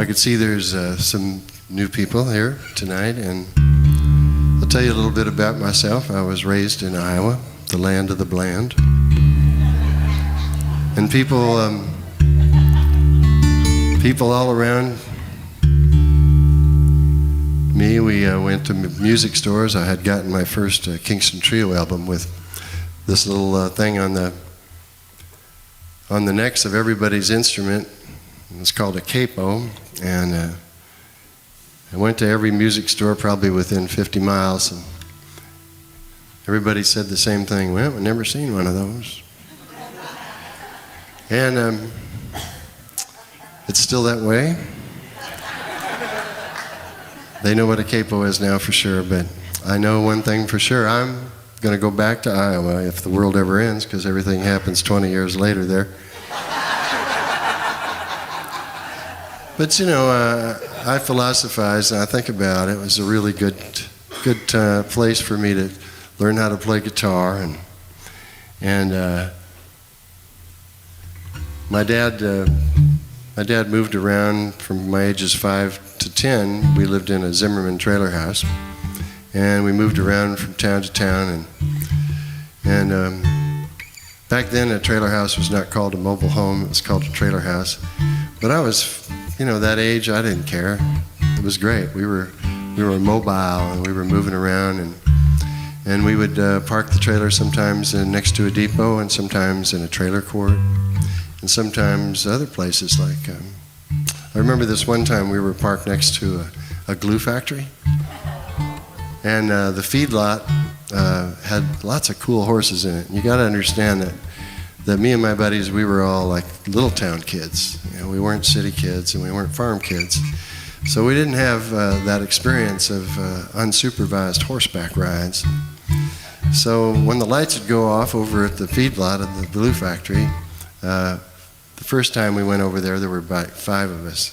I could see there's some new people here tonight, and I'll tell you a little bit about myself. I was raised in Iowa, the land of the bland. And people all around me, we went to music stores. I had gotten my first Kingston Trio album with this little thing on the necks of everybody's instrument. It's called a capo, and I went to every music store probably within 50 miles, and everybody said the same thing. Well, I've never seen one of those. And it's still that way. They know what a capo is now for sure, but I know one thing for sure. I'm going to go back to Iowa if the world ever ends, because everything happens 20 years later there. But you know, I philosophize and I think about it. It was a really good place for me to learn how to play guitar, and my dad moved around from my ages 5 to 10. We lived in a Zimmerman trailer house, and we moved around from town to town, and back then a trailer house was not called a mobile home, it was called a trailer house. But I was, you know, that age, I didn't care. It was great. We were mobile, and we were moving around, and we would park the trailer sometimes next to a depot, and sometimes in a trailer court, and sometimes other places like, I remember this one time we were parked next to a glue factory, and the feedlot had lots of cool horses in it. And you got to understand that me and my buddies, we were all like little town kids. You know, we weren't city kids and we weren't farm kids. So we didn't have that experience of unsupervised horseback rides. So when the lights would go off over at the feedlot of the glue factory, the first time we went over there were about 5 of us.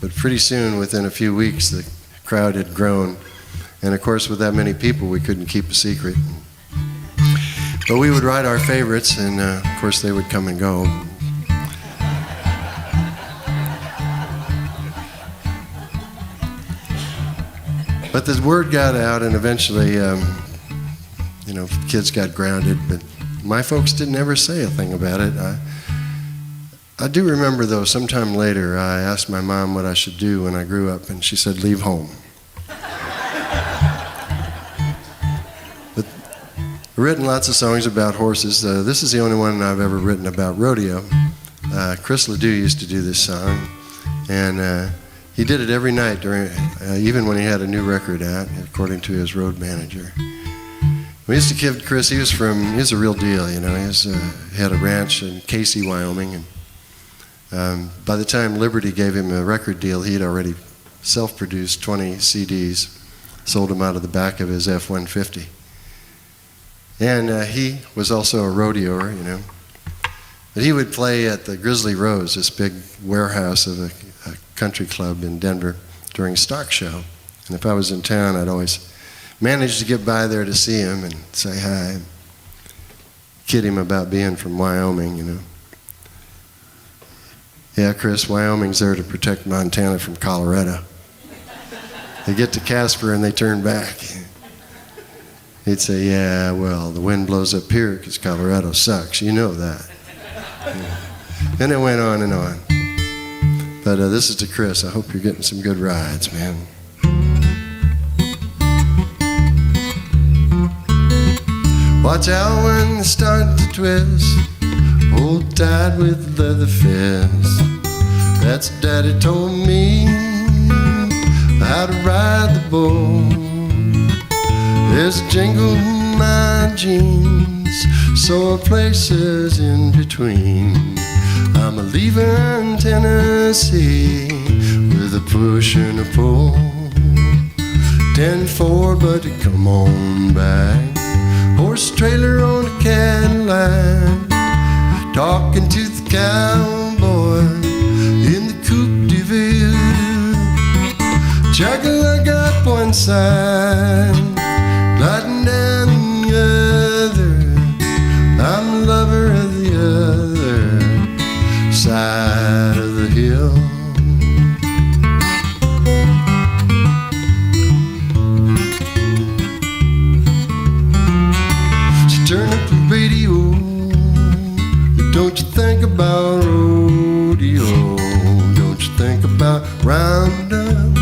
But pretty soon, within a few weeks, the crowd had grown. And of course, with that many people, we couldn't keep a secret. But we would ride our favorites, and of course, they would come and go. But the word got out, and eventually, you know, kids got grounded. But my folks didn't ever say a thing about it. I do remember, though, sometime later, I asked my mom what I should do when I grew up, and she said, leave home. But I've written lots of songs about horses. This is the only one I've ever written about rodeo. Chris Ledoux used to do this song, and he did it every night during, even when he had a new record out, according to his road manager. We used to give Chris, he was a real deal, you know. He had a ranch in Casey, Wyoming, and by the time Liberty gave him a record deal, he had already self-produced 20 CDs, sold them out of the back of his F-150. And he was also a rodeoer, you know. But he would play at the Grizzly Rose, this big warehouse of a country club in Denver, during stock show. And if I was in town, I'd always manage to get by there to see him and say hi, and kid him about being from Wyoming, you know. Yeah, Chris, Wyoming's there to protect Montana from Colorado. They get to Casper and they turn back. He'd say, yeah, well, the wind blows up here because Colorado sucks. You know that. Yeah. And it went on and on. But this is to Chris. I hope you're getting some good rides, man. Watch out when they start to twist. Hold tight with the leather fist. That's Daddy told me how to ride the bull. There's a jingle in my jeans, sore places in between. I'm a leaving Tennessee with a push and a pull. 10-4, buddy, come on back. Horse trailer on a Cadillac, talking to the cowboy in the Coupe de Ville. Juggler up one side, gliding down the other. I'm a lover of the other side of the hill. roundup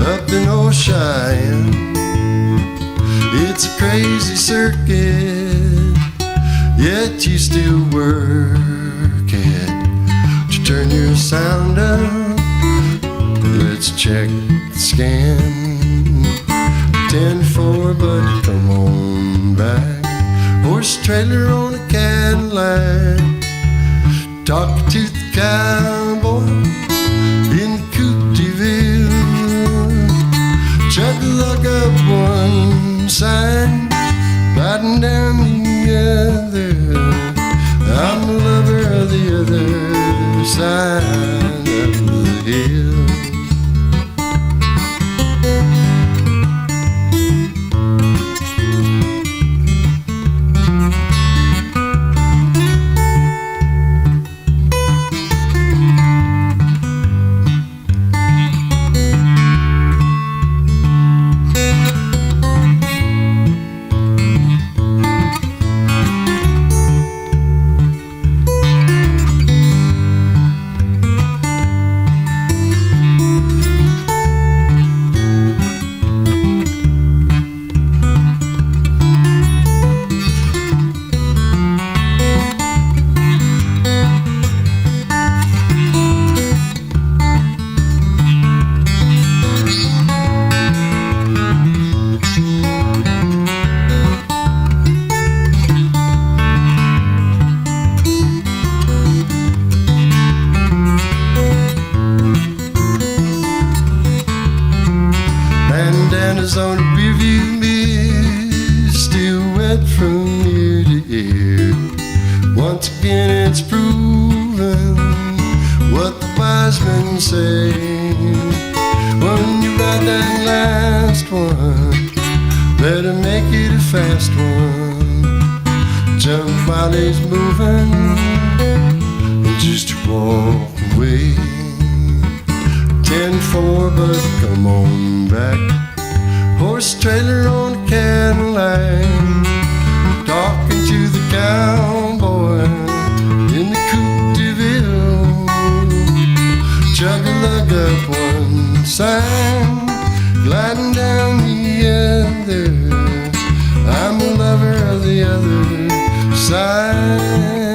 up in old Cheyenne. It's a crazy circuit, yet you still work it to turn your sound up. Let's check the scan. 10-4, but come on back. Horse trailer on a Cadillac, talking to the cowboy in Acoustical. Chuck a luck up one side, riding down the other. I'm a lover of the other side of the hill. Bandanas on a rearview mirror, still wet from ear to ear. Once again it's proven what the wise men say. When you ride that last one, better make it a fast one. Jump while he's moving, and just walk away. 10-4, but come on back. Horse trailer on a Cadillac, talking to the cowboy in the Acoustical. Chug a lug up one side, gliding down the other. I'm a lover of the other side.